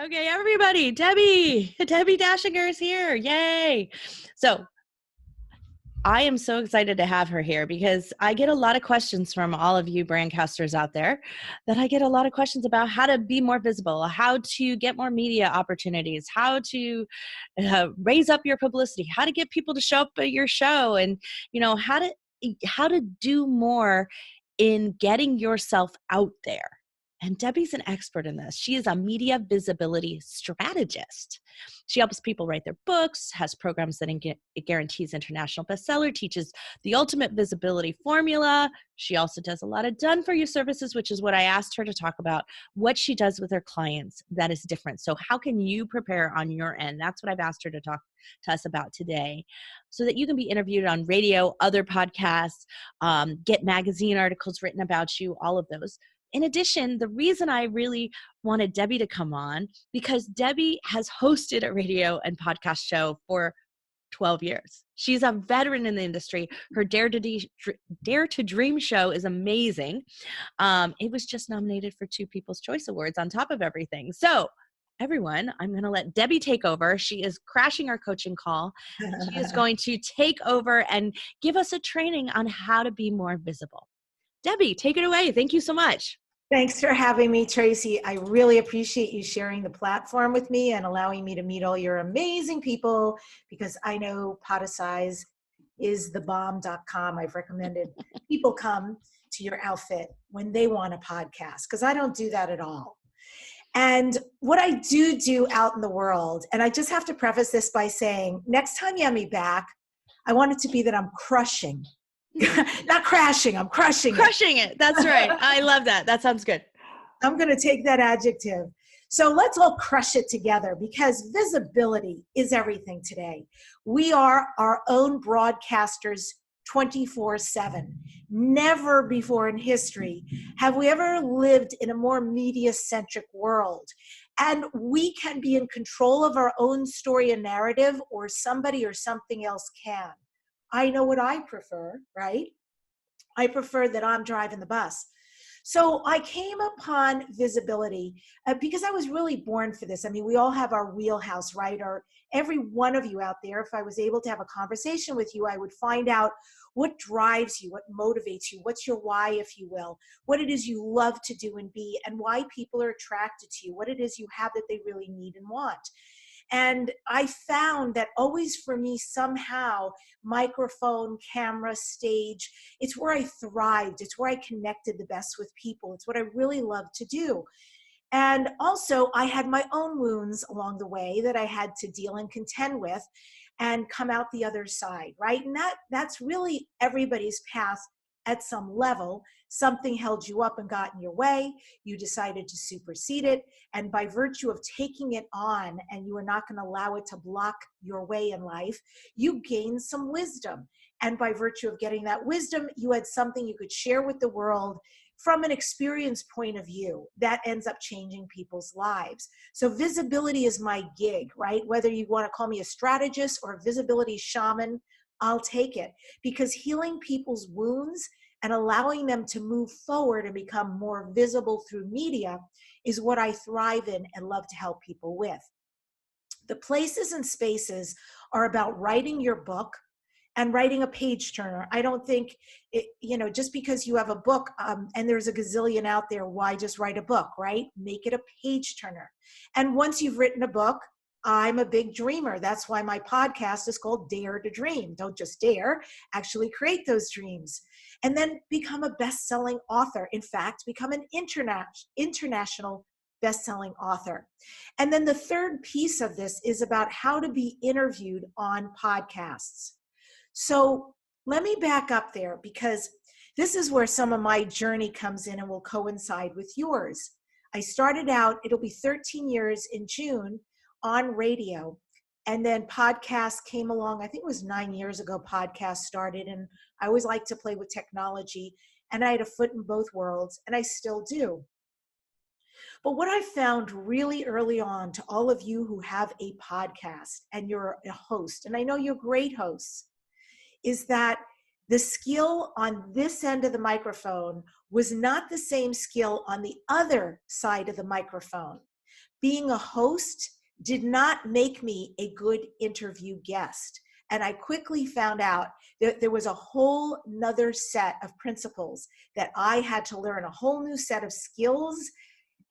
Okay, everybody, Debbie Dachinger is here. Yay. So I am so excited to have her here because I get a lot of questions from all of you brandcasters out there that I get a lot of questions about how to be more visible, how to get more media opportunities, how to raise up your publicity, how to get people to show up at your show, and how to do more in getting yourself out there. And Debbie's an expert in this. She is a media visibility strategist. She helps people write their books, has programs that guarantees international bestseller, teaches the ultimate visibility formula. She also does a lot of done-for-you services, which is what I asked her to talk about, what she does with her clients that is different. So how can you prepare on your end? That's what I've asked her to talk to us about today, so that you can be interviewed on radio, other podcasts, get magazine articles written about you, all of those. In addition, the reason I really wanted Debbie to come on, because Debbie has hosted a radio and podcast show for 12 years. She's a veteran in the industry. Her Dare to Dream show is amazing. It was just nominated for 2 People's Choice Awards on top of everything. So everyone, I'm going to let Debbie take over. She is crashing our coaching call. She is going to take over and give us a training on how to be more visible. Debbie, take it away. Thank you so much. Thanks for having me, Tracy. I really appreciate you sharing the platform with me and allowing me to meet all your amazing people, because I know Podicize is the bomb.com. I've recommended people come to your outfit when they want a podcast, because I don't do that at all. And what I do out in the world, and I just have to preface this by saying, next time you have me back, I want it to be that I'm crushing. Not crashing, I'm crushing it. Crushing it. That's right. I love that. That sounds good. I'm going to take that adjective. So let's all crush it together, because visibility is everything today. We are our own broadcasters 24/7. Never before in history have we ever lived in a more media-centric world. And we can be in control of our own story and narrative, or somebody or something else can. I know what I prefer, right? I prefer that I'm driving the bus. So I came upon visibility because I was really born for this. I mean, we all have our wheelhouse, right? Or every one of you out there, if I was able to have a conversation with you, I would find out what drives you, what motivates you, what's your why, if you will, what it is you love to do and be, and why people are attracted to you, what it is you have that they really need and want. And I found that always for me, somehow, microphone, camera, stage, it's where I thrived. It's where I connected the best with people. It's what I really love to do. And also, I had my own wounds along the way that I had to deal and contend with and come out the other side, right? And that's really everybody's path at some level. Something held you up and got in your way. You decided to supersede it. And by virtue of taking it on, and you are not going to allow it to block your way in life, you gained some wisdom. And by virtue of getting that wisdom, you had something you could share with the world from an experience point of view that ends up changing people's lives. So visibility is my gig, right? Whether you want to call me a strategist or a visibility shaman, I'll take it, because healing people's wounds and allowing them to move forward and become more visible through media is what I thrive in and love to help people with. The places and spaces are about writing your book and writing a page turner. I don't think, just because you have a book and there's a gazillion out there, why just write a book, right? Make it a page turner. And once you've written a book, I'm a big dreamer. That's why my podcast is called Dare to Dream. Don't just dare, actually create those dreams. And then become a best-selling author. In fact, become an international best-selling author. And then the third piece of this is about how to be interviewed on podcasts. So let me back up there, because this is where some of my journey comes in and will coincide with yours. I started out, it'll be 13 years in June, on radio, and then podcasts came along. I think it was 9 years ago podcast started, and I always like to play with technology, and I had a foot in both worlds, and I still do. But what I found really early on, to all of you who have a podcast and you're a host, and I know you're great hosts, is that the skill on this end of the microphone was not the same skill on the other side of the microphone. being a host did not make me a good interview guest. And I quickly found out that there was a whole nother set of principles that I had to learn, a whole new set of skills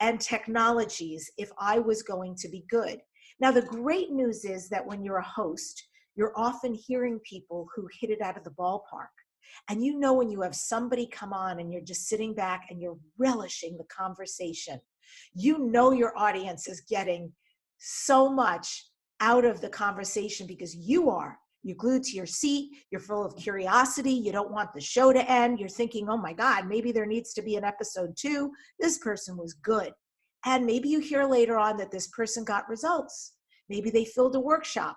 and technologies if I was going to be good. Now, the great news is that when you're a host, you're often hearing people who hit it out of the ballpark. And you know when you have somebody come on and you're just sitting back and you're relishing the conversation, you know your audience is getting so much out of the conversation because you are. You're glued to your seat. You're full of curiosity. You don't want the show to end. You're thinking, oh my God, maybe there needs to be an episode 2. This person was good. And maybe you hear later on that this person got results. Maybe they filled a workshop.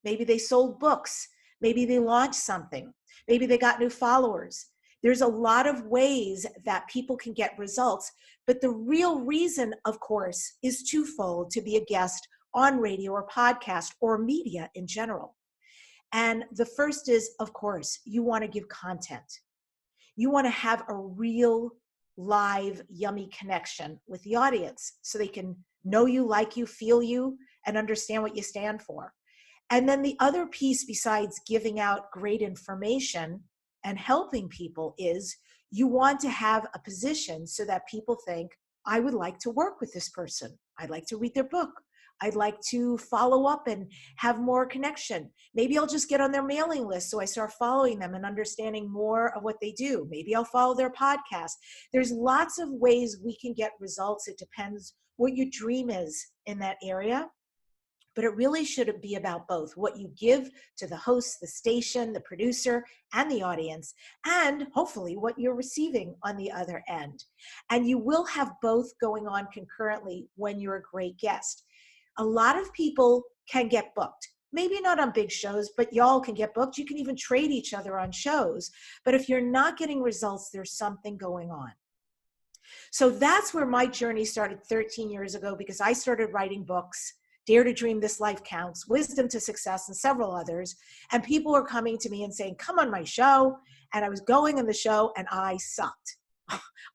Maybe they sold books. Maybe they launched something. Maybe they got new followers. There's a lot of ways that people can get results. But the real reason, of course, is twofold: to be a guest on radio or podcast or media in general. And the first is, of course, you want to give content. You want to have a real, live, yummy connection with the audience so they can know you, like you, feel you, and understand what you stand for. And then the other piece, besides giving out great information and helping people, is you want to have a position so that people think, I would like to work with this person. I'd like to read their book. I'd like to follow up and have more connection. Maybe I'll just get on their mailing list so I start following them and understanding more of what they do. Maybe I'll follow their podcast. There's lots of ways we can get results. It depends what your dream is in that area. But it really should be about both: what you give to the host, the station, the producer, and the audience, and hopefully what you're receiving on the other end. And you will have both going on concurrently when you're a great guest. A lot of people can get booked. Maybe not on big shows, but y'all can get booked. You can even trade each other on shows. But if you're not getting results, there's something going on. So that's where my journey started 13 years ago, because I started writing books: Dare to Dream, This Life Counts, Wisdom to Success, and several others. And people were coming to me and saying, come on my show. And I was going on the show and I sucked.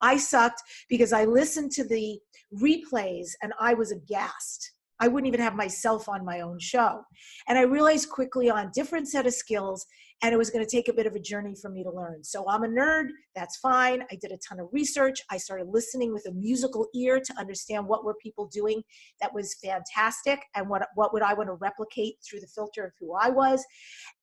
I sucked because I listened to the replays and I was aghast. I wouldn't even have myself on my own show. And I realized quickly on different set of skills, and it was going to take a bit of a journey for me to learn. So I'm a nerd. That's fine. I did a ton of research. I started listening with a musical ear to understand what were people doing that was fantastic, and what would I want to replicate through the filter of who I was.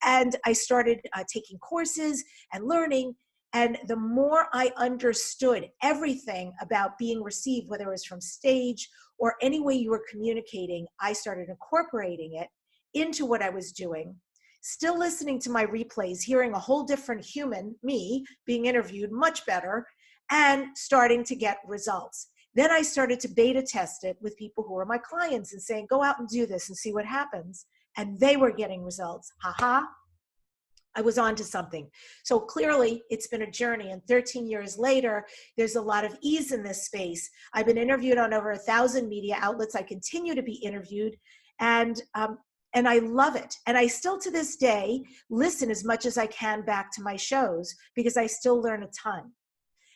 And I started taking courses and learning. And the more I understood everything about being received, whether it was from stage or any way you were communicating, I started incorporating it into what I was doing. Still listening to my replays, hearing a whole different human, me, being interviewed much better, and starting to get results. Then I started to beta test it with people who were my clients and saying, go out and do this and see what happens. And they were getting results. Ha-ha. I was onto something. So clearly it's been a journey, and 13 years later, there's a lot of ease in this space. I've been interviewed on over 1,000 media outlets. I continue to be interviewed, and I love it. And I still to this day listen as much as I can back to my shows because I still learn a ton.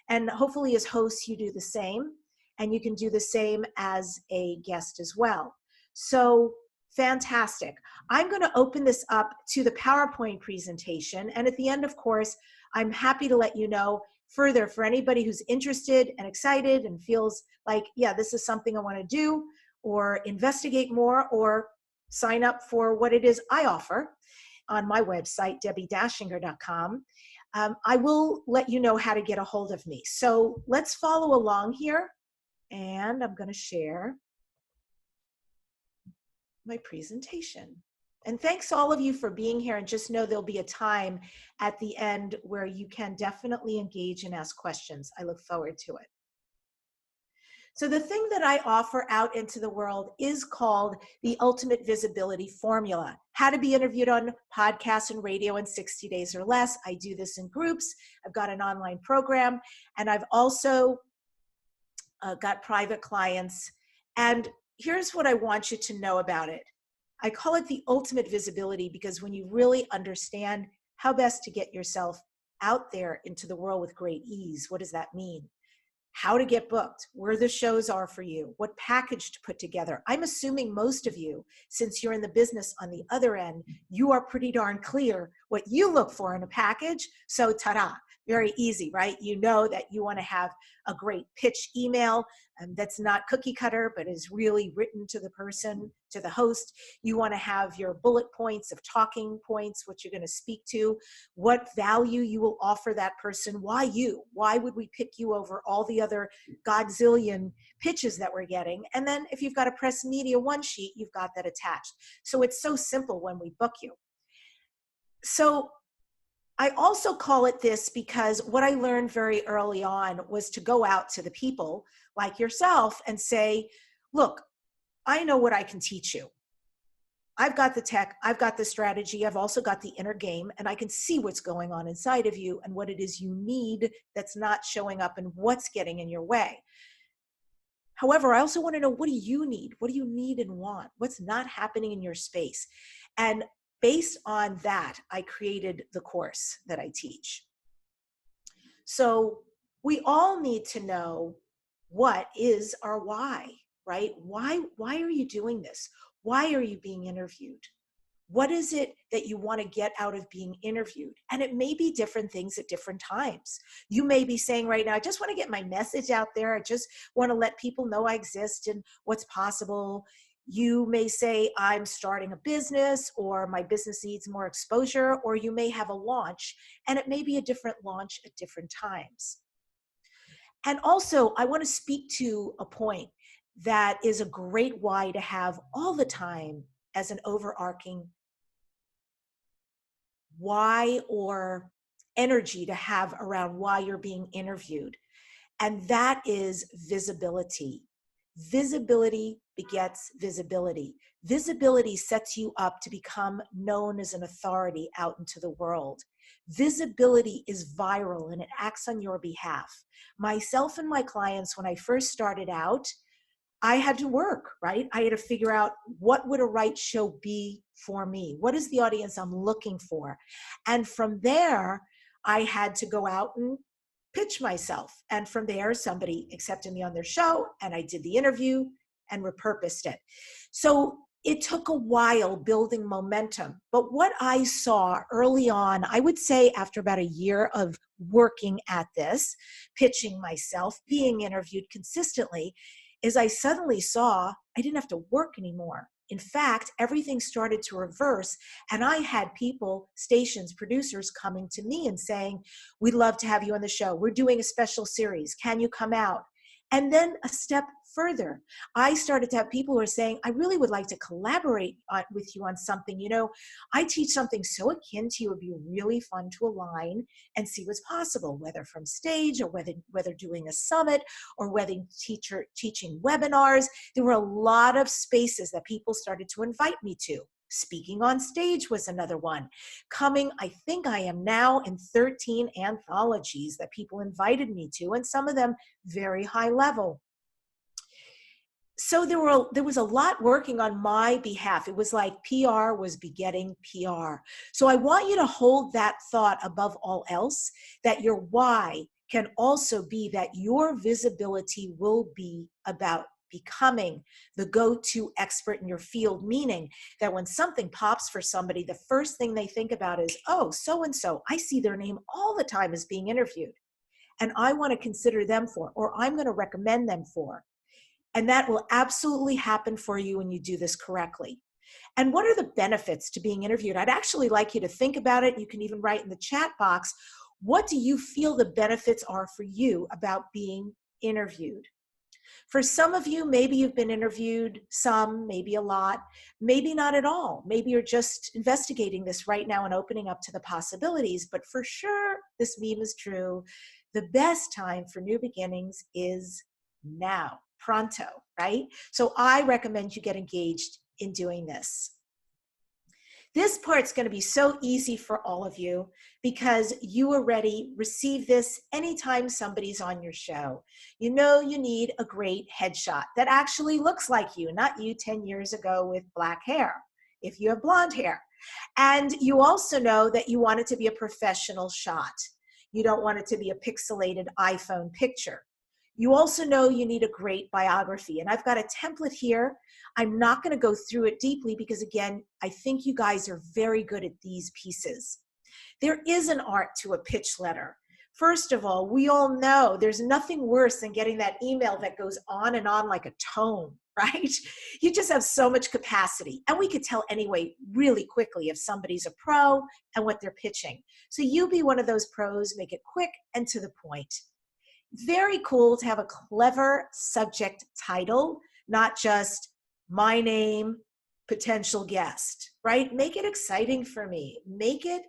And hopefully as hosts, you do the same, and you can do the same as a guest as well. So fantastic. I'm going to open this up to the PowerPoint presentation. And at the end, of course, I'm happy to let you know further for anybody who's interested and excited and feels like, yeah, this is something I want to do, or investigate more, or sign up for what it is I offer on my website, debbiedachinger.com. I will let you know how to get a hold of me. So let's follow along here. And I'm going to share my presentation. And thanks all of you for being here, and just know there'll be a time at the end where you can definitely engage and ask questions. I look forward to it. So the thing that I offer out into the world is called the Ultimate Visibility Formula: how to be interviewed on podcasts and radio in 60 days or less. I do this in groups. I've got an online program, and I've also got private clients. And here's what I want you to know about it. I call it the ultimate visibility because when you really understand how best to get yourself out there into the world with great ease, what does that mean? how to get booked, where the shows are for you, what package to put together. I'm assuming most of you, since you're in the business on the other end, you are pretty darn clear what you look for in a package. So ta-da, very easy, right? You know that you want to have a great pitch email that's not cookie cutter, but is really written to the person, to the host. You want to have your bullet points of talking points, what you're going to speak to, what value you will offer that person, why you, why would we pick you over all the other godzillion pitches that we're getting. And then if you've got a press media one sheet, you've got that attached. So it's so simple when we book you. So I also call it this because what I learned very early on was to go out to the people like yourself and say, look, I know what I can teach you. I've got the tech, I've got the strategy, I've also got the inner game, and I can see what's going on inside of you and what it is you need that's not showing up and what's getting in your way. However, I also want to know, what do you need? What do you need and want? What's not happening in your space? And based on that, I created the course that I teach. So we all need to know, what is our why, right? Why are you doing this? Why are you being interviewed? What is it that you want to get out of being interviewed? And it may be different things at different times. You may be saying right now, I just want to get my message out there. I just want to let people know I exist and what's possible. You may say, I'm starting a business, or my business needs more exposure, or you may have a launch, and it may be a different launch at different times. And also, I want to speak to a point that is a great why to have all the time as an overarching why or energy to have around why you're being interviewed. And that is visibility. Visibility begets visibility. Visibility sets you up to become known as an authority out into the world. Visibility is viral and it acts on your behalf. Myself and my clients, when I first started out, I had to work, right? I had to figure out, what would a right show be for me? What is the audience I'm looking for? And from there, I had to go out and pitch myself. And from there, somebody accepted me on their show and I did the interview and repurposed it. So it took a while building momentum. But what I saw early on, I would say after about a year of working at this, pitching myself, being interviewed consistently, is I suddenly saw I didn't have to work anymore. In fact, everything started to reverse, and I had people, stations, producers coming to me and saying, we'd love to have you on the show. We're doing a special series. Can you come out? And then a step further, I started to have people who are saying, I really would like to collaborate with you on something. You know, I teach something so akin to you, it would be really fun to align and see what's possible, whether from stage or whether doing a summit or whether teaching webinars. There were a lot of spaces that people started to invite me to. Speaking on stage was another one. I think I am now in 13 anthologies that people invited me to, and some of them very high level. So there was a lot working on my behalf. It was like PR was begetting PR. So I want you to hold that thought above all else, that your why can also be that your visibility will be about becoming the go-to expert in your field, meaning that when something pops for somebody, the first thing they think about is, oh, so-and-so, I see their name all the time as being interviewed, and I want to consider them for, or I'm going to recommend them for. And that will absolutely happen for you when you do this correctly. And what are the benefits to being interviewed? I'd actually like you to think about it. You can even write in the chat box, what do you feel the benefits are for you about being interviewed? For some of you, maybe you've been interviewed, some, maybe a lot, maybe not at all. Maybe you're just investigating this right now and opening up to the possibilities. But for sure, this meme is true. The best time for new beginnings is now, pronto, right? So I recommend you get engaged in doing this. This part's going to be so easy for all of you because you already receive this anytime somebody's on your show. You know you need a great headshot that actually looks like you, not you 10 years ago with black hair, if you have blonde hair. And you also know that you want it to be a professional shot. You don't want it to be a pixelated iPhone picture. You also know you need a great biography. And I've got a template here. I'm not going to go through it deeply because, again, I think you guys are very good at these pieces. There is an art to a pitch letter. First of all, we all know there's nothing worse than getting that email that goes on and on like a tome, right? You just have so much capacity. And we could tell anyway really quickly if somebody's a pro and what they're pitching. So you be one of those pros, make it quick and to the point. Very cool to have a clever subject title, not just my name, potential guest, right? Make it exciting for me. Make it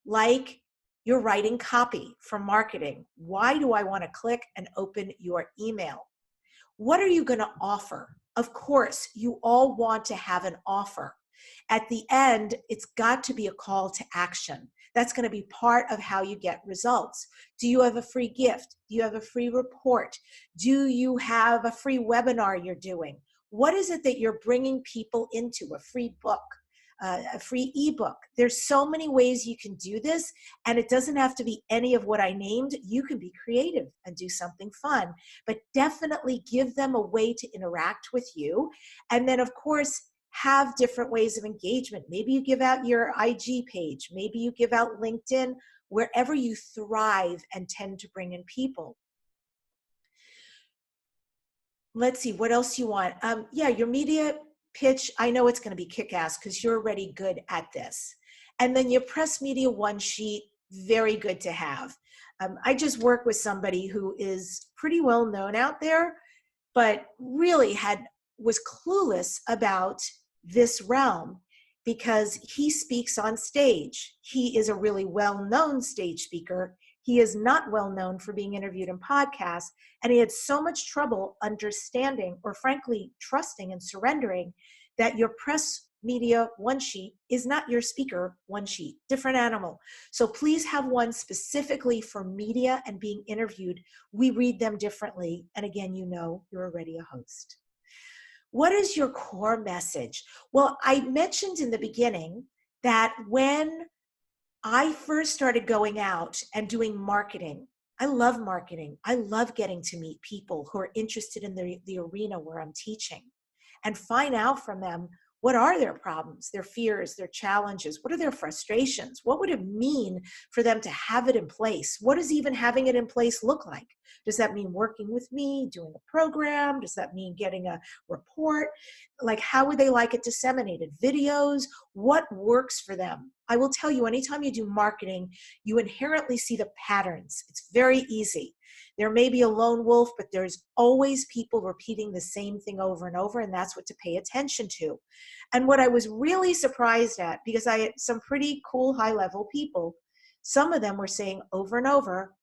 like you're writing copy for marketing. Why do I want to click and open your email? What are you going to offer? Of course, you all want to have an offer. At the end, it's got to be a call to action. That's going to be part of how you get results. Do you have a free gift? Do you have a free report? Do you have a free webinar you're doing? What is it that you're bringing people into? A free book, a free ebook. There's so many ways you can do this, and it doesn't have to be any of what I named. You can be creative and do something fun, but definitely give them a way to interact with you. And then, of course, have different ways of engagement. Maybe you give out your IG page. Maybe you give out LinkedIn, wherever you thrive and tend to bring in people. Let's see, what else you want? Yeah, your media pitch, I know it's going to be kick-ass because you're already good at this. And then your press media one sheet, very good to have. I just work with somebody who is pretty well known out there, but really was clueless about this realm because he speaks on stage. He is a really well-known stage speaker. He is not well known for being interviewed in podcasts, and he had so much trouble understanding or frankly trusting and surrendering that your press media one sheet is not your speaker one sheet, different animal. So please have one specifically for media and being interviewed. We read them differently. And again, you know, you're already a host. What is your core message? Well, I mentioned in the beginning that when I first started going out and doing marketing, I love marketing. I love getting to meet people who are interested in the arena where I'm teaching and find out from them what are their problems, their fears, their challenges, what are their frustrations? What would it mean for them to have it in place? What does even having it in place look like? Does that mean working with me, doing a program? Does that mean getting a report? Like, how would they like it disseminated? Videos? What works for them? I will tell you, anytime you do marketing, you inherently see the patterns. It's very easy. There may be a lone wolf, but there's always people repeating the same thing over and over, and that's what to pay attention to. And what I was really surprised at, because I had some pretty cool high-level people, some of them were saying over and over,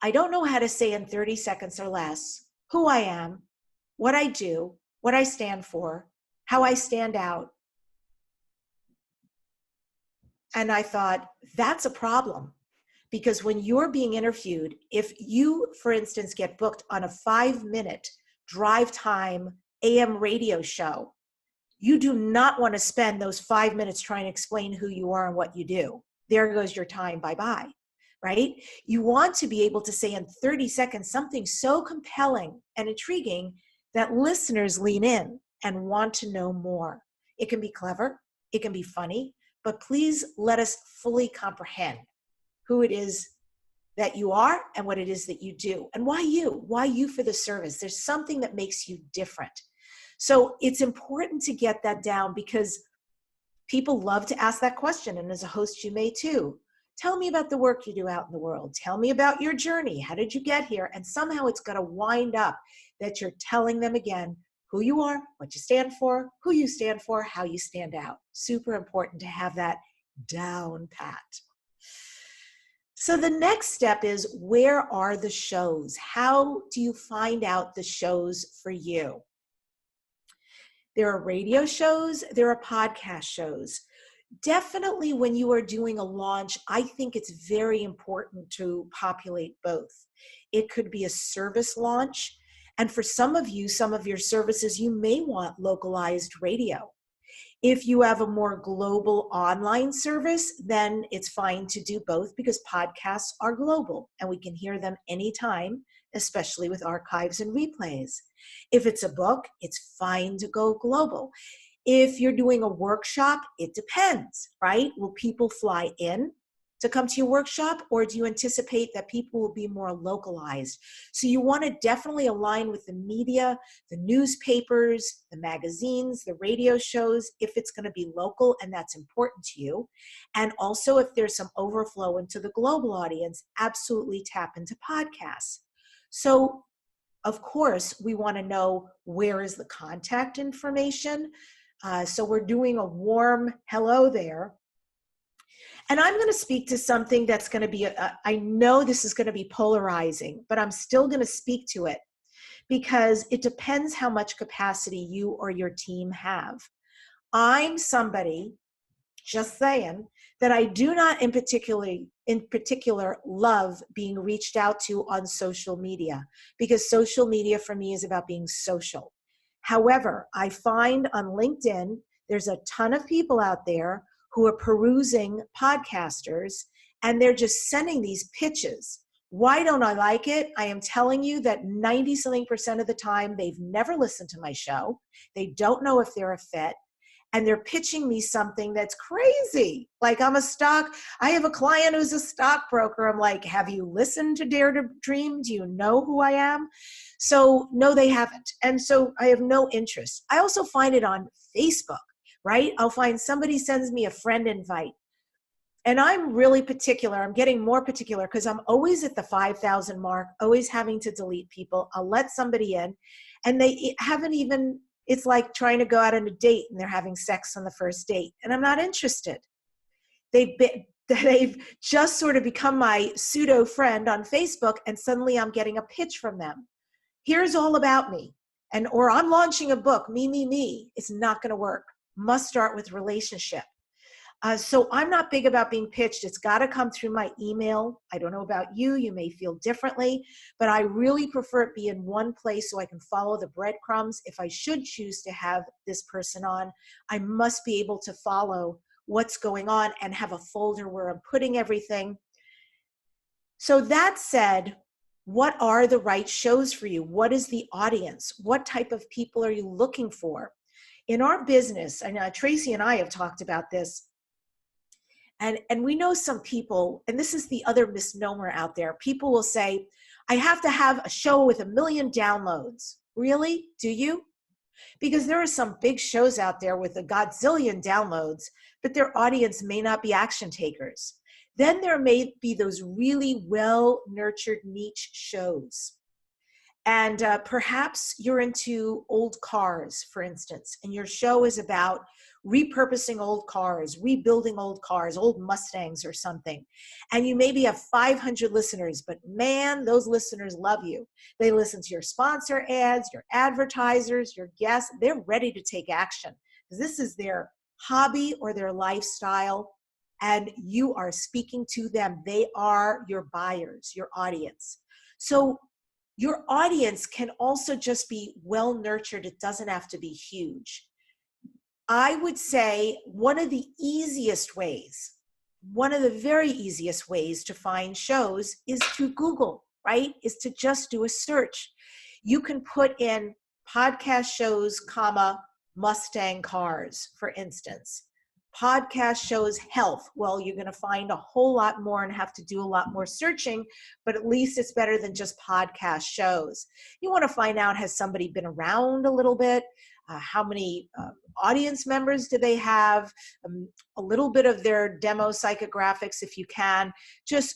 I don't know how to say in 30 seconds or less who I am, what I do, what I stand for, how I stand out. And I thought, that's a problem. Because when you're being interviewed, if you, for instance, get booked on a 5-minute drive time AM radio show, you do not want to spend those 5 minutes trying to explain who you are and what you do. There goes your time, bye-bye, right? You want to be able to say in 30 seconds something so compelling and intriguing that listeners lean in and want to know more. It can be clever, it can be funny, but please let us fully comprehend who it is that you are and what it is that you do. And why you for the service. There's something that makes you different. So it's important to get that down because people love to ask that question. And as a host, you may too. Tell me about the work you do out in the world. Tell me about your journey. How did you get here? And somehow it's going to wind up that you're telling them again who you are, what you stand for, who you stand for, how you stand out. Super important to have that down pat. So the next step is, where are the shows? How do you find out the shows for you? There are radio shows, there are podcast shows. Definitely when you are doing a launch, I think it's very important to populate both. It could be a service launch. And for some of you, some of your services, you may want localized radio. If you have a more global online service, then it's fine to do both because podcasts are global and we can hear them anytime, especially with archives and replays. If it's a book, it's fine to go global. If you're doing a workshop, it depends, right? Will people fly in to come to your workshop, or do you anticipate that people will be more localized? So you want to definitely align with the media, the newspapers, the magazines, the radio shows, if it's going to be local and that's important to you. And also if there's some overflow into the global audience, absolutely tap into podcasts. So of course, we want to know where is the contact information. So we're doing a warm hello there. And I'm going to speak to something that's going to be, I know this is going to be polarizing, but I'm still going to speak to it because it depends how much capacity you or your team have. I'm somebody, just saying, that I do not in particular love being reached out to on social media, because social media for me is about being social. However, I find on LinkedIn, there's a ton of people out there who are perusing podcasters and they're just sending these pitches. Why don't I like it? I am telling you that 90-something% of the time, they've never listened to my show. They don't know if they're a fit. And they're pitching me something that's crazy. Like I have a client who's a stockbroker. I'm like, have you listened to Dare to Dream? Do you know who I am? So no, they haven't. And so I have no interest. I also find it on Facebook, right? I'll find somebody sends me a friend invite. And I'm really particular. I'm getting more particular because I'm always at the 5,000 mark, always having to delete people. I'll let somebody in and they haven't even, it's like trying to go out on a date and they're having sex on the first date. And I'm not interested. They've just sort of become my pseudo friend on Facebook and suddenly I'm getting a pitch from them. Here's all about me. Or I'm launching a book, me. It's not going to work. Must start with relationship. So I'm not big about being pitched. It's got to come through my email. I don't know about you. You may feel differently, but I really prefer it be in one place so I can follow the breadcrumbs. If I should choose to have this person on, I must be able to follow what's going on and have a folder where I'm putting everything. So that said, what are the right shows for you? What is the audience? What type of people are you looking for? In our business, and Tracy and I have talked about this, and we know some people, and this is the other misnomer out there, people will say, I have to have a show with 1 million downloads. Really? Do you? Because there are some big shows out there with a godzillion downloads, but their audience may not be action takers. Then there may be those really well-nurtured niche shows. And perhaps you're into old cars, for instance, and your show is about repurposing old cars, rebuilding old cars, old Mustangs or something. And you maybe have 500 listeners, but man, those listeners love you. They listen to your sponsor ads, your advertisers, your guests. They're ready to take action. This is their hobby or their lifestyle, and you are speaking to them. They are your buyers, your audience. So your audience can also just be well nurtured. It doesn't have to be huge. I would say one of the very easiest ways to find shows is to Google, right? Is to just do a search. You can put in podcast shows, Mustang cars, for instance. Podcast shows health. Well, you're going to find a whole lot more and have to do a lot more searching, but at least it's better than just podcast shows. You want to find out, has somebody been around a little bit? How many audience members do they have? A little bit of their demo psychographics if you can,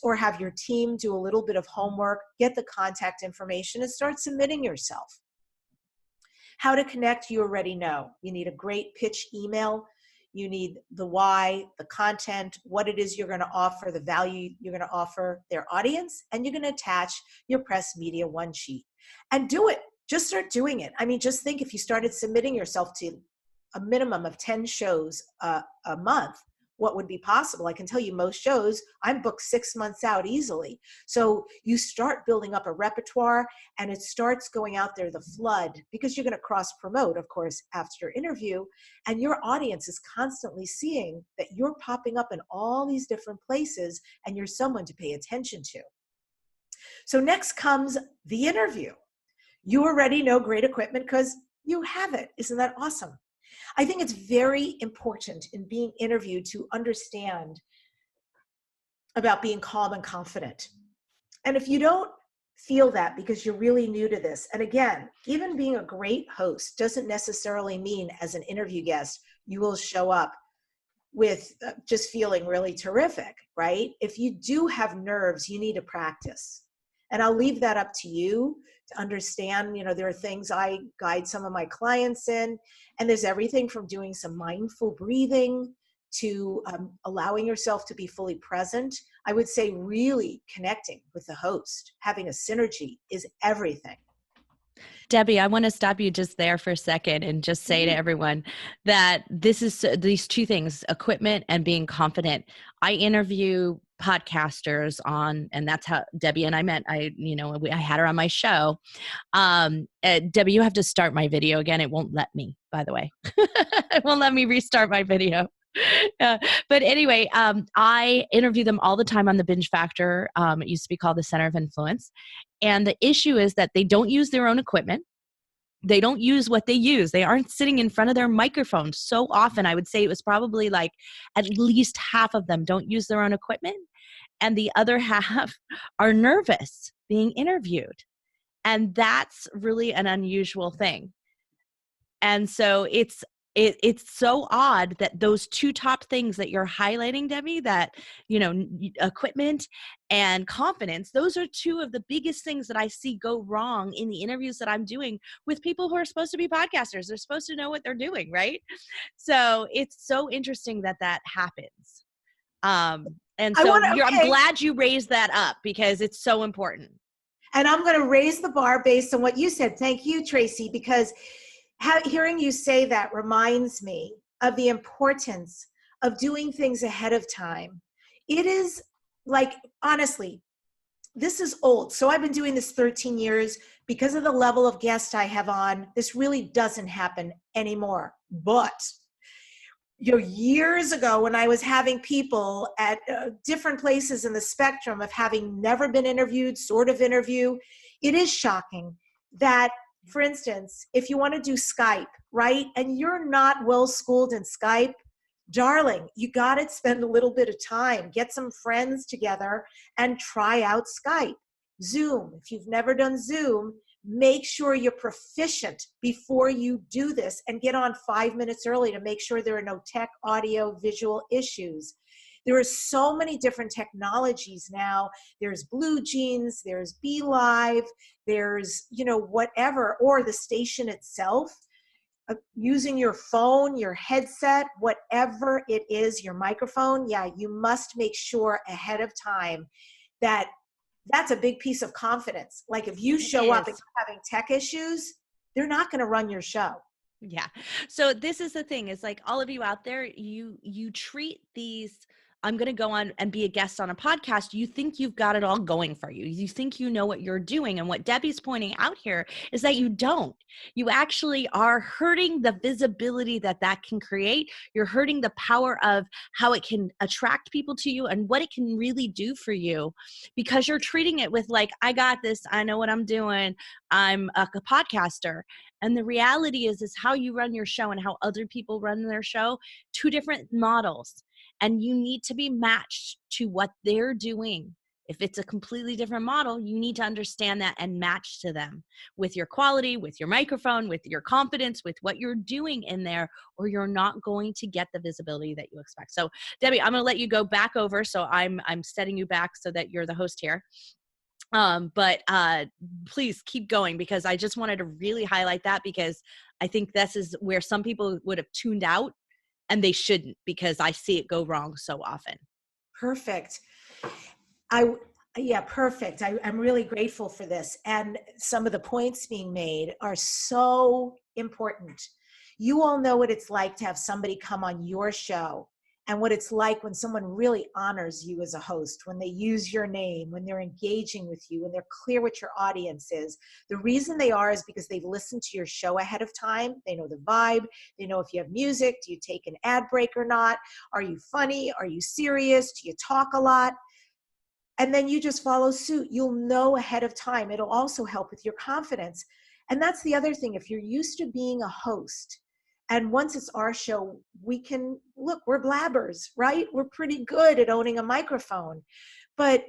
or have your team do a little bit of homework, get the contact information and start submitting yourself. How to connect, you already know. You need a great pitch email. You need the why, the content, what it is you're going to offer, the value you're going to offer their audience, and you're going to attach your press media one sheet. And do it. Just start doing it. I mean, just think if you started submitting yourself to a minimum of 10 shows a month, what would be possible. I can tell you most shows, I'm booked 6 months out easily. So you start building up a repertoire and it starts going out there, the flood, because you're going to cross promote, of course, after your interview. And your audience is constantly seeing that you're popping up in all these different places and you're someone to pay attention to. So next comes the interview. You already know great equipment because you have it. Isn't that awesome? I think it's very important in being interviewed to understand about being calm and confident. And if you don't feel that because you're really new to this, and again, even being a great host doesn't necessarily mean as an interview guest, you will show up with just feeling really terrific, right? If you do have nerves, you need to practice. And I'll leave that up to you to understand. There are things I guide some of my clients in, and there's everything from doing some mindful breathing to allowing yourself to be fully present. I would say really connecting with the host, having a synergy is everything. Debbie, I want to stop you just there for a second and just say to everyone that this is these two things, equipment and being confident. I interview podcasters on, and that's how Debbie and I met. I had her on my show. Debbie, you have to start my video again. It won't let me, by the way. It won't let me restart my video. But anyway, I interview them all the time on the Binge Factor. It used to be called the Center of Influence. And the issue is that they don't use their own equipment. They don't use what they use. They aren't sitting in front of their microphone so often. I would say it was probably like at least half of them don't use their own equipment. And the other half are nervous being interviewed. And that's really an unusual thing. And so it's so odd that those two top things that you're highlighting, Debbie, that, equipment and confidence, those are two of the biggest things that I see go wrong in the interviews that I'm doing with people who are supposed to be podcasters. They're supposed to know what they're doing, right? So it's so interesting that happens. And so I'm glad you raised that up because it's so important. And I'm going to raise the bar based on what you said. Thank you, Tracy, because hearing you say that reminds me of the importance of doing things ahead of time. It is like, honestly, this is old. So I've been doing this 13 years. Because of the level of guests I have on, this really doesn't happen anymore. But years ago when I was having people at different places in the spectrum of having never been interviewed, sort of interview, it is shocking that, for instance, if you want to do Skype, right, and you're not well schooled in Skype, darling, you got to spend a little bit of time, get some friends together and try out Skype. Zoom, if you've never done Zoom, make sure you're proficient before you do this and get on 5 minutes early to make sure there are no tech, audio, visual issues. There are so many different technologies now. There's Blue Jeans, there's Be Live, there's, whatever, or the station itself, using your phone, your headset, whatever it is, your microphone. Yeah, you must make sure ahead of time that that's a big piece of confidence. Like if you show up and you're having tech issues, they're not going to run your show. Yeah. So this is the thing, is like all of you out there, you treat these, I'm going to go on and be a guest on a podcast. You think you've got it all going for you. You think you know what you're doing. And what Debbie's pointing out here is that you don't. You actually are hurting the visibility that can create. You're hurting the power of how it can attract people to you and what it can really do for you, because you're treating it with like, I got this. I know what I'm doing. I'm a podcaster. And the reality is how you run your show and how other people run their show, two different models. And you need to be matched to what they're doing. If it's a completely different model, you need to understand that and match to them with your quality, with your microphone, with your confidence, with what you're doing in there, or you're not going to get the visibility that you expect. So Debbie, I'm going to let you go back over. So I'm setting you back so that you're the host here. But please keep going, because I just wanted to really highlight that, because I think this is where some people would have tuned out, and they shouldn't, because I see it go wrong so often. Perfect. Perfect. I'm really grateful for this. And some of the points being made are so important. You all know what it's like to have somebody come on your show and what it's like when someone really honors you as a host, when they use your name, when they're engaging with you, when they're clear what your audience is. The reason they are is because they've listened to your show ahead of time. They know the vibe. They know if you have music, do you take an ad break or not? Are you funny? Are you serious? Do you talk a lot? And then you just follow suit. You'll know ahead of time. It'll also help with your confidence. And that's the other thing. If you're used to being a host, and once it's our show, we can look, we're blabbers, right? We're pretty good at owning a microphone. But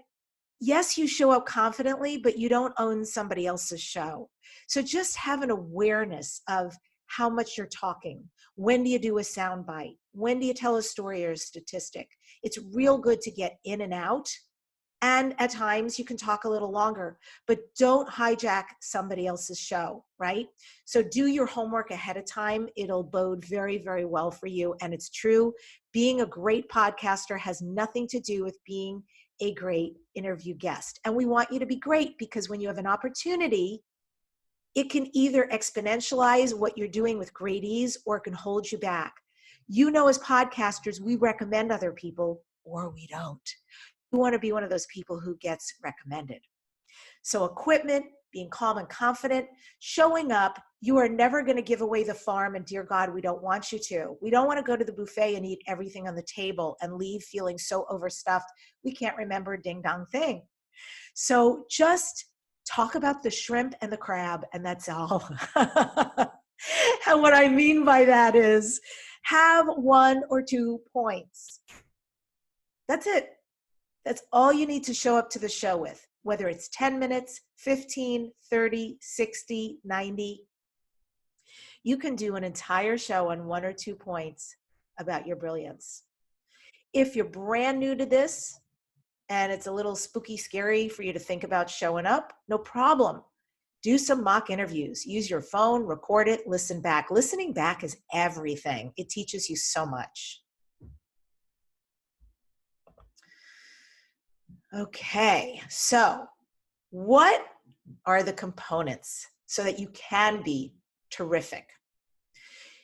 yes, you show up confidently, but you don't own somebody else's show. So just have an awareness of how much you're talking. When do you do a soundbite? When do you tell a story or a statistic? It's real good to get in and out. And at times you can talk a little longer, but don't hijack somebody else's show, right? So do your homework ahead of time. It'll bode very, very well for you. And it's true, being a great podcaster has nothing to do with being a great interview guest. And we want you to be great, because when you have an opportunity, it can either exponentialize what you're doing with great ease, or it can hold you back. You know, as podcasters, we recommend other people, or we don't. You want to be one of those people who gets recommended. So equipment, being calm and confident, showing up. You are never going to give away the farm, and dear God, we don't want you to. We don't want to go to the buffet and eat everything on the table and leave feeling so overstuffed we can't remember a ding dong thing. So just talk about the shrimp and the crab, and that's all. And what I mean by that is have 1 or 2 points. That's it. That's all you need to show up to the show with, whether it's 10 minutes, 15, 30, 60, 90. You can do an entire show on 1 or 2 points about your brilliance. If you're brand new to this and it's a little spooky, scary for you to think about showing up, no problem. Do some mock interviews. Use your phone, record it, listen back. Listening back is everything. It teaches you so much. Okay, so what are the components so that you can be terrific?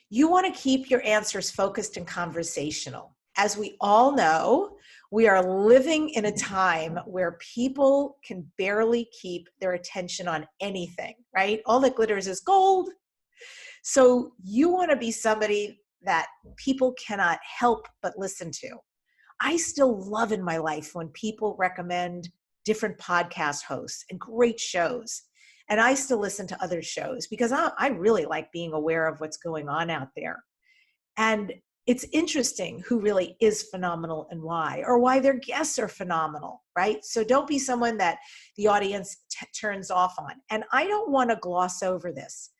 You want to keep your answers focused and conversational. As we all know, we are living in a time where people can barely keep their attention on anything, right? All that glitters is gold. So you want to be somebody that people cannot help but listen to. I still love in my life when people recommend different podcast hosts and great shows. And I still listen to other shows because I really like being aware of what's going on out there. And it's interesting who really is phenomenal and why, or why their guests are phenomenal, right? So don't be someone that the audience turns off on. And I don't want to gloss over this.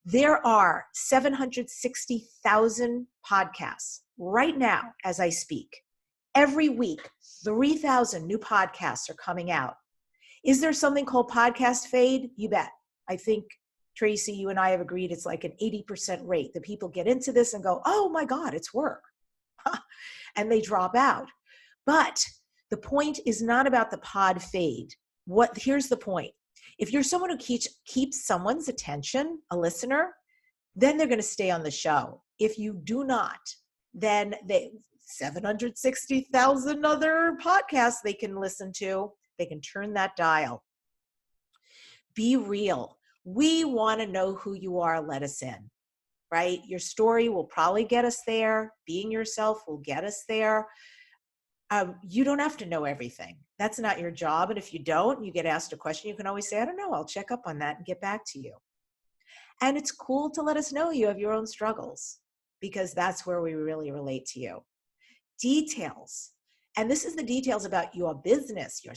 There are 760,000 podcasts right now as I speak. Every week, 3,000 new podcasts are coming out. Is there something called podcast fade? You bet. I think, Tracy, you and I have agreed it's like an 80% rate that people get into this and go, oh my God, it's work. And they drop out. But the point is not about the pod fade. Here's the point. If you're someone who keeps someone's attention, a listener, then they're going to stay on the show. If you do not, then 760,000 other podcasts they can listen to. They can turn that dial. Be real. We want to know who you are. Let us in, right? Your story will probably get us there. Being yourself will get us there. You don't have to know everything. That's not your job. And if you don't, you get asked a question, you can always say, I don't know, I'll check up on that and get back to you. And it's cool to let us know you have your own struggles, because that's where we really relate to you. Details. And this is the details about your business, your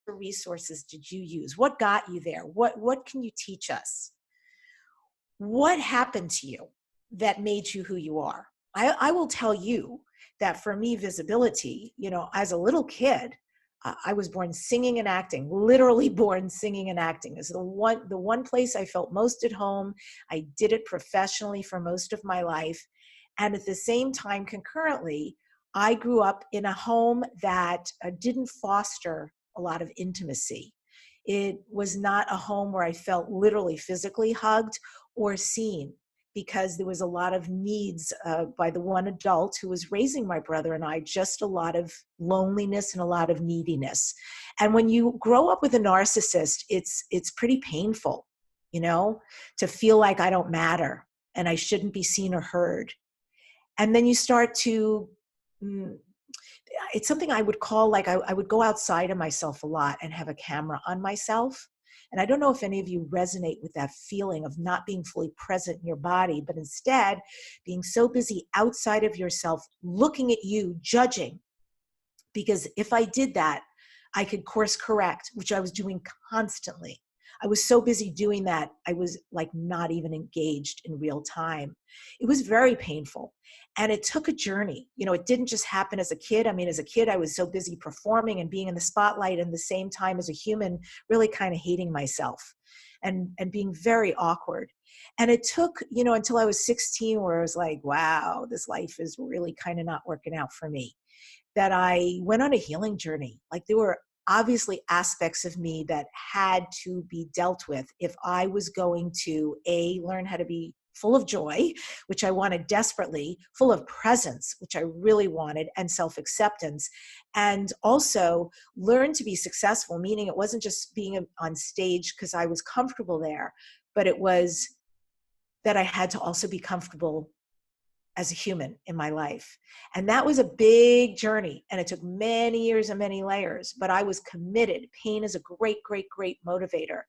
resources did you use? What got you there? What can you teach us? What happened to you that made you who you are? I will tell you that for me, visibility, as a little kid, I was born singing and acting, literally born singing and acting. It's the one place I felt most at home. I did it professionally for most of my life. And at the same time, concurrently, I grew up in a home that didn't foster a lot of intimacy. It was not a home where I felt literally physically hugged or seen. because there was a lot of needs by the one adult who was raising my brother and I, just a lot of loneliness and a lot of neediness. And when you grow up with a narcissist, it's pretty painful, you know, to feel like I don't matter and I shouldn't be seen or heard. And then you start to, it's something I would call like I would go outside of myself a lot and have a camera on myself. And I don't know if any of you resonate with that feeling of not being fully present in your body, but instead being so busy outside of yourself, looking at you, judging. Because if I did that, I could course correct, which I was doing constantly. I was so busy doing that, I was like not even engaged in real time. It was very painful. And it took a journey. You know, it didn't just happen as a kid. I mean, as a kid, I was so busy performing and being in the spotlight, and at the same time as a human, really kind of hating myself and being very awkward. And it took, you know, until I was 16 where I was like, wow, this life is really kind of not working out for me, that I went on a healing journey. Like there were obviously aspects of me that had to be dealt with if I was going to learn how to be full of joy, which I wanted desperately, full of presence, which I really wanted, and self-acceptance, and also learn to be successful, meaning it wasn't just being on stage because I was comfortable there, but it was that I had to also be comfortable as a human in my life. And that was a big journey. And it took many years and many layers, but I was committed. Pain is a great, great, great motivator.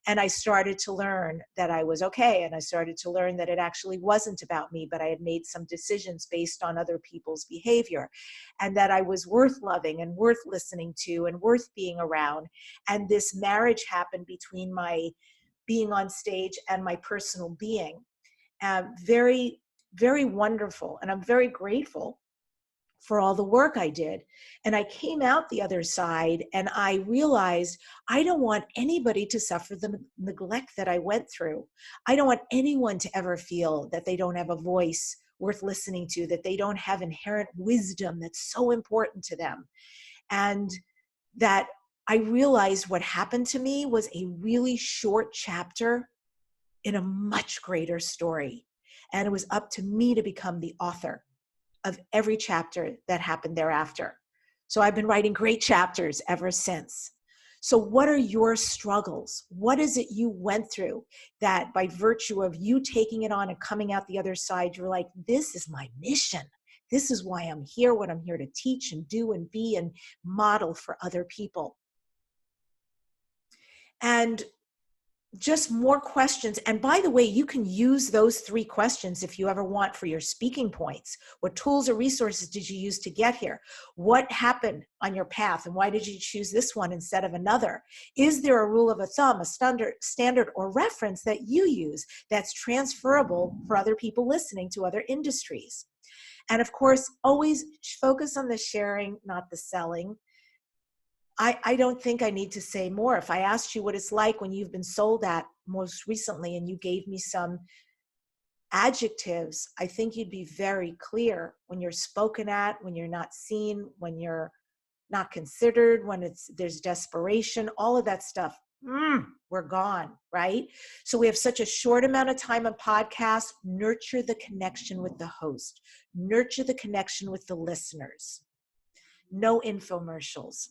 And I started to learn that I was okay. And I started to learn that it actually wasn't about me, but I had made some decisions based on other people's behavior, and that I was worth loving and worth listening to and worth being around. And this marriage happened between my being on stage and my personal being. Very, very wonderful. And I'm very grateful for all the work I did. And I came out the other side and I realized I don't want anybody to suffer the neglect that I went through. I don't want anyone to ever feel that they don't have a voice worth listening to, that they don't have inherent wisdom that's so important to them. And that I realized what happened to me was a really short chapter in a much greater story. And it was up to me to become the author of every chapter that happened thereafter. So I've been writing great chapters ever since. So what are your struggles? What is it you went through that by virtue of you taking it on and coming out the other side, you're like, this is my mission. This is why I'm here, what I'm here to teach and do and be and model for other people. And just more questions. And by the way, you can use those 3 questions if you ever want for your speaking points. What tools or resources did you use to get here? What happened on your path and why did you choose this one instead of another? Is there a rule of thumb, a standard or reference that you use that's transferable for other people listening to other industries? And of course, always focus on the sharing, not the selling. I don't think I need to say more. If I asked you what it's like when you've been sold at most recently and you gave me some adjectives, I think you'd be very clear when you're spoken at, when you're not seen, when you're not considered, when there's desperation, all of that stuff. We're gone, right? So we have such a short amount of time on podcasts. Nurture the connection with the host. Nurture the connection with the listeners. No infomercials.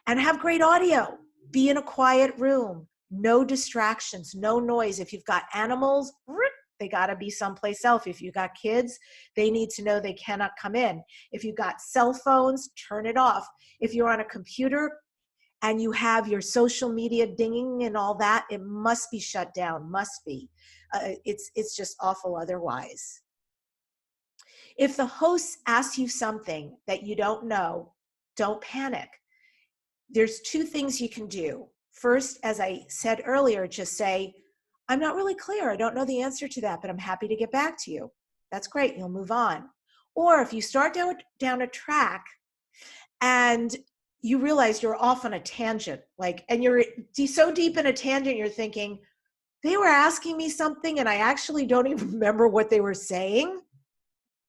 And have great audio. Be in a quiet room. No distractions, no noise. If you've got animals, they got to be someplace else. If you've got kids, they need to know they cannot come in. If you've got cell phones, turn it off. If you're on a computer and you have your social media dinging and all that, it must be shut down, must be. It's just awful otherwise. If the host asks you something that you don't know, don't panic. There's 2 things you can do. First, as I said earlier, just say, I'm not really clear. I don't know the answer to that, but I'm happy to get back to you. That's great. You'll move on. Or if you start down a track and you realize you're off on a tangent, and you're so deep in a tangent, you're thinking, they were asking me something and I actually don't even remember what they were saying.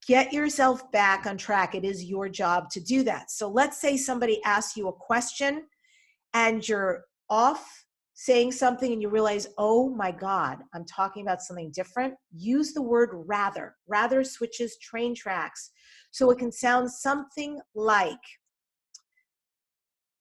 Get yourself back on track. It is your job to do that. So let's say somebody asks you a question and you're off saying something and you realize, oh my God, I'm talking about something different, use the word rather. Rather switches train tracks. So it can sound something like,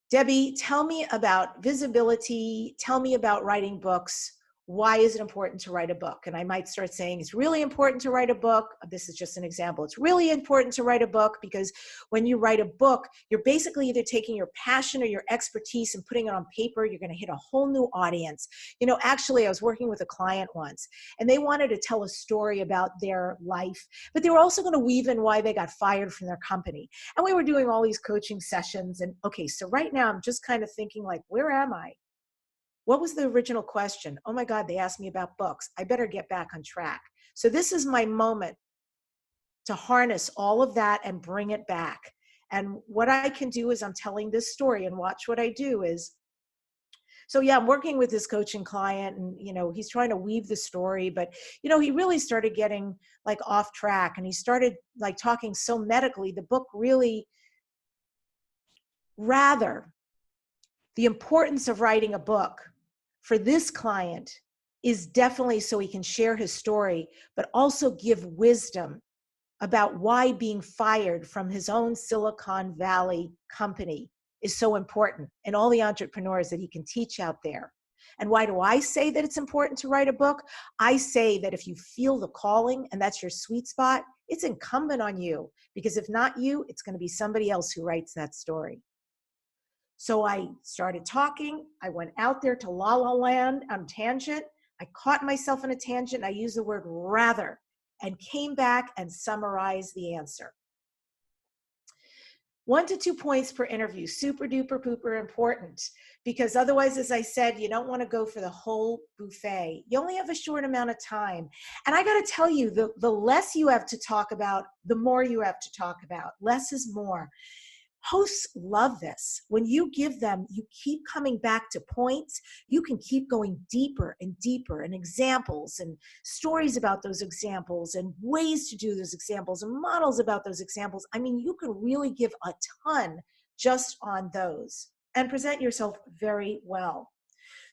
Debbie, tell me about visibility. Tell me about writing books. Why is it important to write a book? And I might start saying, it's really important to write a book. This is just an example. It's really important to write a book because when you write a book, you're basically either taking your passion or your expertise and putting it on paper. You're going to hit a whole new audience. You know, actually, I was working with a client once, and they wanted to tell a story about their life, but they were also going to weave in why they got fired from their company. And we were doing all these coaching sessions. And okay, so right now I'm just kind of thinking like, where am I? What was the original question? Oh my God, they asked me about books. I better get back on track. So this is my moment to harness all of that and bring it back. And what I can do is I'm telling this story, and watch what I do is, so yeah, I'm working with this coaching client, and you know, he's trying to weave the story, but you know, he really started getting like off track, and he started like talking so medically. The book really, rather, the importance of writing a book for this client is definitely so he can share his story, but also give wisdom about why being fired from his own Silicon Valley company is so important, and all the entrepreneurs that he can teach out there. And why do I say that it's important to write a book? I say that if you feel the calling and that's your sweet spot, it's incumbent on you, because if not you, it's going to be somebody else who writes that story. So I started talking. I went out there to La La Land on tangent. I caught myself in a tangent. I used the word rather and came back and summarized the answer. 1 to 2 points per interview, super duper pooper important, because otherwise, as I said, you don't want to go for the whole buffet. You only have a short amount of time. And I got to tell you, the less you have to talk about, the more you have to talk about. Less is more. Hosts love this. When you give them, you keep coming back to points. You can keep going deeper and deeper, and examples and stories about those examples and ways to do those examples and models about those examples. I mean, you can really give a ton just on those and present yourself very well.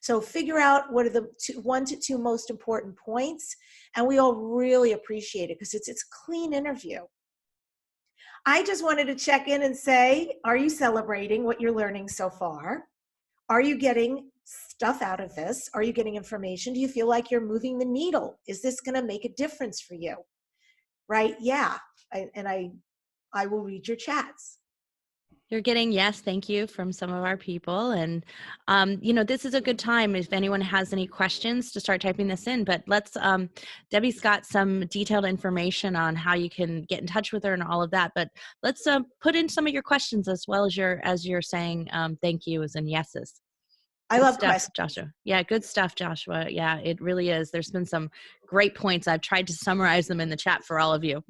So figure out what are the 1 to 2 most important points, and we all really appreciate it because it's a clean interview. I just wanted to check in and say, are you celebrating what you're learning so far? Are you getting stuff out of this? Are you getting information? Do you feel like you're moving the needle? Is this going to make a difference for you? Right? Yeah. I will read your chats. You're getting yes, thank you from some of our people. And, you know, this is a good time if anyone has any questions to start typing this in. But let's, Debbie's got some detailed information on how you can get in touch with her and all of that. But let's put in some of your questions as well as you're saying thank yous and yeses. I Good love stuff, questions. Joshua. Yeah, good stuff, Joshua. Yeah, it really is. There's been some great points. I've tried to summarize them in the chat for all of you.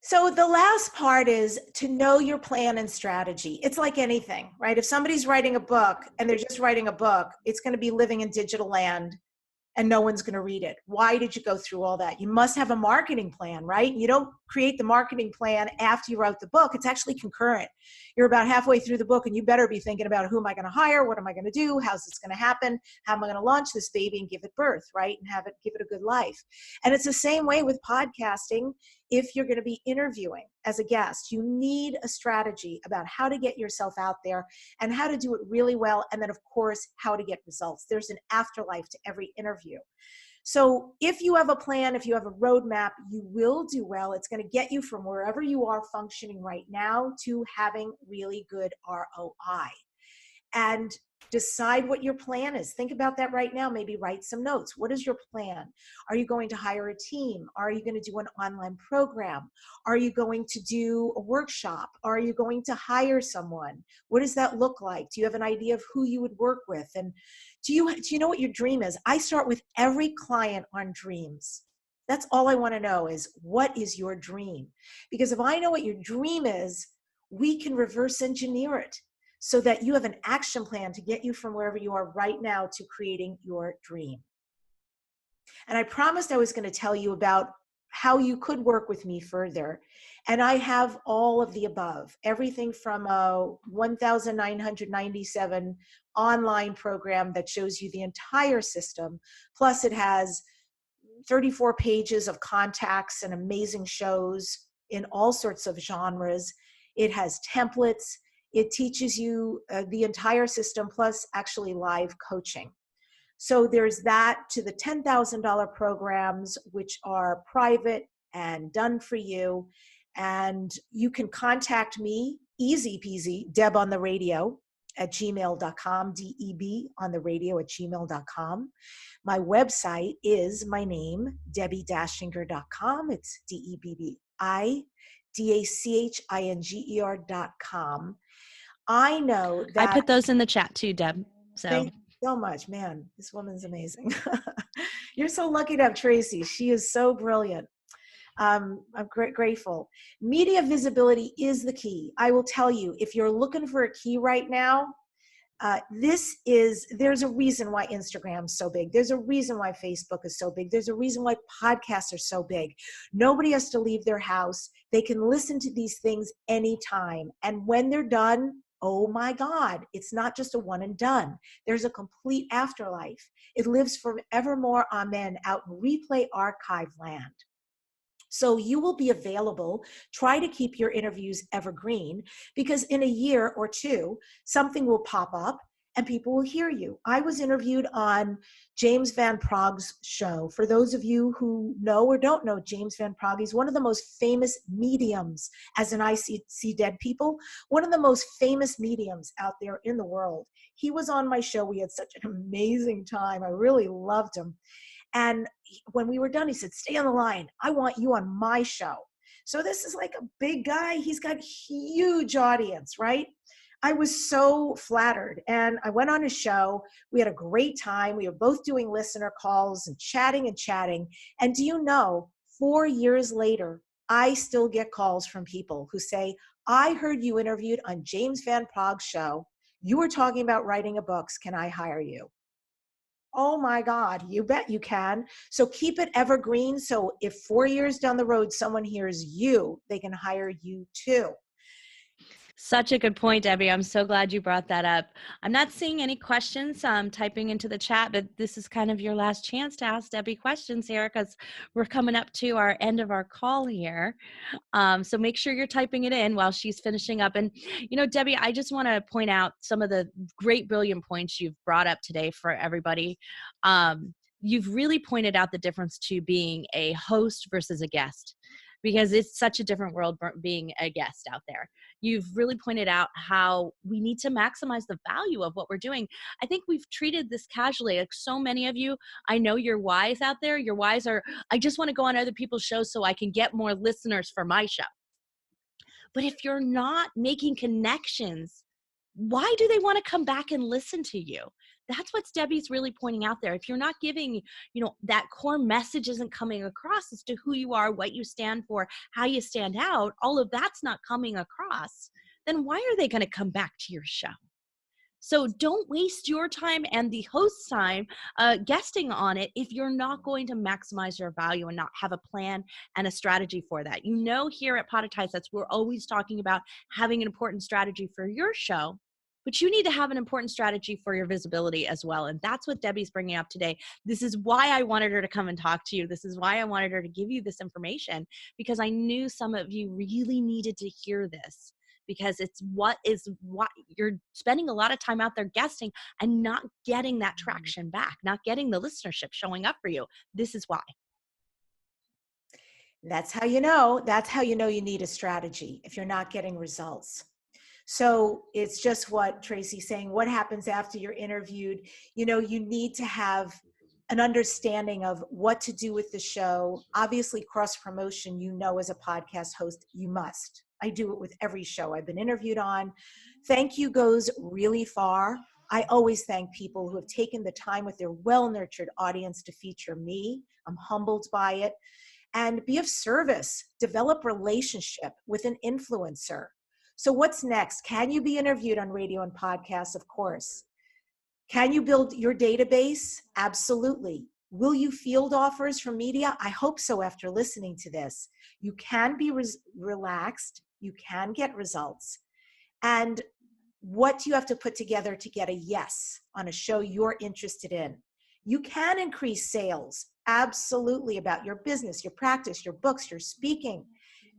So the last part is to know your plan and strategy. It's like anything, right? If somebody's writing a book and they're just writing a book, it's going to be living in digital land and no one's going to read it. Why did you go through all that? You must have a marketing plan, right? You don't create the marketing plan after you wrote the book. It's actually concurrent. You're about halfway through the book and you better be thinking about who am I going to hire? What am I going to do? How's this going to happen? How am I going to launch this baby and give it birth, right? And give it a good life. And it's the same way with podcasting. If you're going to be interviewing as a guest, you need a strategy about how to get yourself out there and how to do it really well. And then, of course, how to get results. There's an afterlife to every interview. So if you have a plan, if you have a roadmap, you will do well. It's going to get you from wherever you are functioning right now to having really good ROI. And decide what your plan is. Think about that right now. Maybe write some notes. What is your plan? Are you going to hire a team? Are you going to do an online program? Are you going to do a workshop? Are you going to hire someone? What does that look like? Do you have an idea of who you would work with? And do you know what your dream is? I start with every client on dreams. That's all I want to know is, what is your dream? Because if I know what your dream is, we can reverse engineer it so that you have an action plan to get you from wherever you are right now to creating your dream. And I promised I was going to tell you about how you could work with me further. And I have all of the above, everything from a 1,997 online program that shows you the entire system. Plus it has 34 pages of contacts and amazing shows in all sorts of genres. It has templates. It teaches you the entire system, plus actually live coaching. So there's that, to the $10,000 programs, which are private and done for you. And you can contact me, easy peasy, Deb on the radio at gmail.com, DEB on the radio at gmail.com. My website is my name, DebbieDachinger.com. It's DEBBIDACHINGER.com. I know I that. put those in the chat too, Deb. So Thank you so much, man. This woman's amazing. You're so lucky to have Tracy. She is so brilliant. I'm grateful. Media visibility is the key. I will tell you, if you're looking for a key right now, there's a reason why Instagram's so big. There's a reason why Facebook is so big. There's a reason why podcasts are so big. Nobody has to leave their house. They can listen to these things anytime. And when they're done, oh my God, it's not just a one and done. There's a complete afterlife. It lives forevermore, amen, out in replay archive land. So you will be available. Try to keep your interviews evergreen, because in a year or two, something will pop up and people will hear you. I was interviewed on James Van Prague's show. For those of you who know or don't know James Van Prague, he's one of the most famous mediums, as in I see dead people, one of the most famous mediums out there in the world. He was on my show. We had such an amazing time. I really loved him. And when we were done, he said, stay on the line. I want you on my show. So this is like a big guy. He's got a huge audience, right? I was so flattered. And I went on his show. We had a great time. We were both doing listener calls and chatting and chatting. And do you know, 4 years later, I still get calls from people who say, I heard you interviewed on James Van Prague's show. You were talking about writing a book. Can I hire you? Oh my God, you bet you can. So keep it evergreen. So if 4 years down the road, someone hears you, they can hire you too. such a good point, Debbie. I'm so glad you brought that up. I'm not seeing any questions typing into the chat, but this is kind of your last chance to ask Debbie questions here, because we're coming up to our end of our call here. So make sure you're typing it in while she's finishing up. And, you know, Debbie, I just want to point out some of the great, brilliant points you've brought up today for everybody. You've really pointed out the difference to being a host versus a guest, because it's such a different world being a guest out there. You've really pointed out how we need to maximize the value of what we're doing. I think we've treated this casually. Like so many of you, I know your whys out there. Your whys are, I just want to go on other people's shows so I can get more listeners for my show. But if you're not making connections, why do they want to come back and listen to you? That's what Debbie's really pointing out there. If you're not giving, you know, that core message isn't coming across as to who you are, what you stand for, how you stand out, all of that's not coming across, then why are they going to come back to your show? So don't waste your time and the host's time guesting on it if you're not going to maximize your value and not have a plan and a strategy for that. You know, here at Podetize, we're always talking about having an important strategy for your show, but you need to have an important strategy for your visibility as well. And that's what Debbie's bringing up today. This is why I wanted her to come and talk to you. This is why I wanted her to give you this information, because I knew some of you really needed to hear this, because it's what you're spending a lot of time out there guesting and not getting that traction back, not getting the listenership showing up for you. This is why. That's how you know. That's how you know you need a strategy if you're not getting results. So it's just what Tracy's saying. What happens after you're interviewed? You know, you need to have an understanding of what to do with the show. Obviously, cross promotion, you know, as a podcast host, you must. I do it with every show I've been interviewed on. Thank you goes really far. I always thank people who have taken the time with their well-nurtured audience to feature me. I'm humbled by it. And be of service. Develop relationship with an influencer. So what's next? Can you be interviewed on radio and podcasts? Of course. Can you build your database? Absolutely. Will you field offers from media? I hope so after listening to this. You can be relaxed. You can get results. And what do you have to put together to get a yes on a show you're interested in? You can increase sales, absolutely, about your business, your practice, your books, your speaking.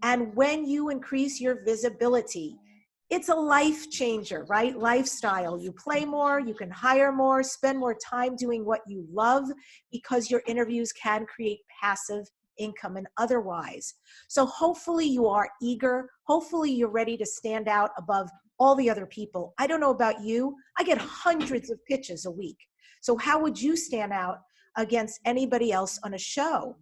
And when you increase your visibility, it's a life changer, right? Lifestyle. You play more, you can hire more, spend more time doing what you love, because your interviews can create passive income and otherwise. So hopefully you are eager. Hopefully you're ready to stand out above all the other people. I don't know about you. I get hundreds of pitches a week. So how would you stand out against anybody else on a show?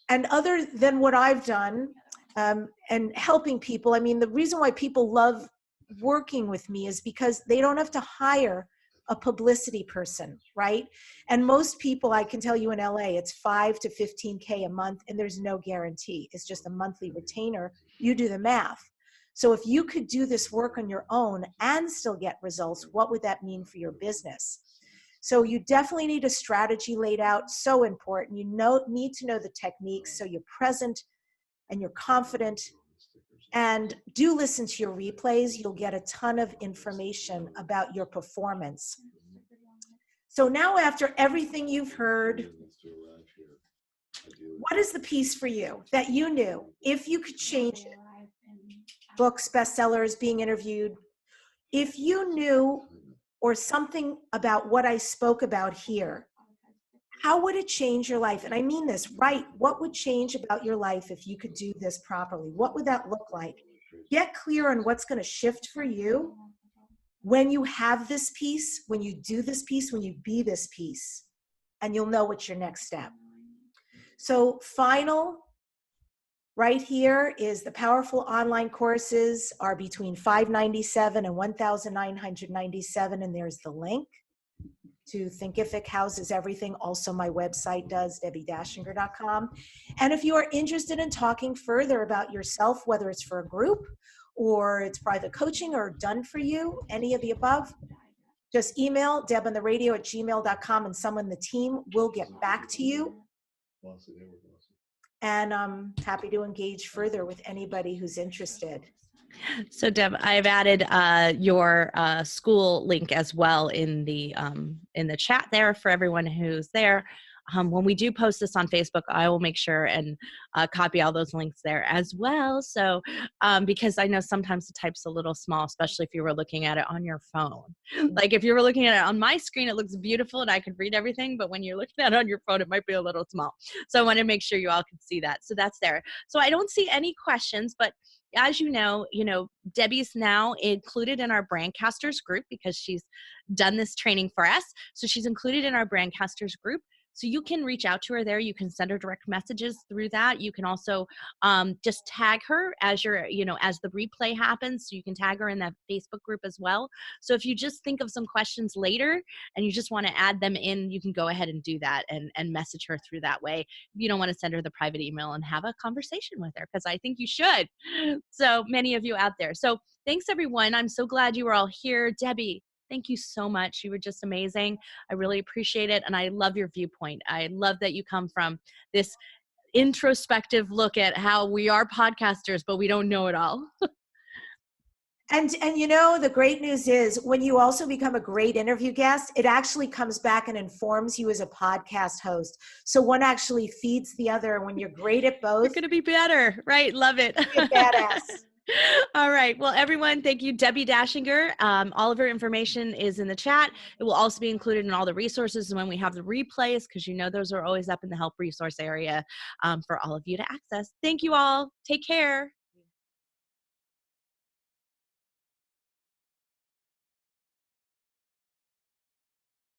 And other than what I've done, and helping people, I mean, the reason why people love working with me is because they don't have to hire a publicity person, right? And most people, I can tell you in LA, it's 5 to 15K a month, and there's no guarantee. It's just a monthly retainer. You do the math. So if you could do this work on your own and still get results, what would that mean for your business? So you definitely need a strategy laid out. So important. You need to know the techniques so you're present and you're confident. And do listen to your replays. You'll get a ton of information about your performance. So now, after everything you've heard, what is the piece for you that you knew if you could change it? Books, bestsellers, being interviewed. If you knew or something about what I spoke about here, how would it change your life? And I mean this, right? What would change about your life if you could do this properly? What would that look like? Get clear on what's going to shift for you when you have this piece, when you do this piece, when you be this piece, and you'll know what's your next step. So final right here is the powerful online courses are between $597 and $1,997, and there's the link to Thinkific houses everything. Also, my website does, debbiedachinger.com. And if you are interested in talking further about yourself, whether it's for a group or it's private coaching or done for you, any of the above, just email debontheradio@gmail.com and someone in the team will get back to you. And I'm happy to engage further with anybody who's interested. So Deb, I've added your school link as well in the chat there for everyone who's there. When we do post this on Facebook, I will make sure and copy all those links there as well. So because I know sometimes the type's a little small, especially if you were looking at it on your phone. Like if you were looking at it on my screen, it looks beautiful and I could read everything. But when you're looking at it on your phone, it might be a little small. So I want to make sure you all can see that. So that's there. So I don't see any questions, but as you know, Debbie's now included in our Brandcasters group because she's done this training for us. So she's included in our Brandcasters group. So you can reach out to her there. You can send her direct messages through that. You can also just tag her as as the replay happens. So you can tag her in that Facebook group as well. So if you just think of some questions later and you just want to add them in, you can go ahead and do that and message her through that way. You don't want to send her the private email and have a conversation with her, because I think you should. So many of you out there. So thanks everyone. I'm so glad you were all here. Debbie, thank you so much. You were just amazing. I really appreciate it. And I love your viewpoint. I love that you come from this introspective look at how we are podcasters, but we don't know it all. And the great news is when you also become a great interview guest, it actually comes back and informs you as a podcast host. So one actually feeds the other. When you're great at both, you're going to be better, right? Love it. You're a badass. All right. Well, everyone, thank you, Debbie Dachinger. All of her information is in the chat. It will also be included in all the resources when we have the replays, because those are always up in the help resource area for all of you to access. Thank you all. Take care.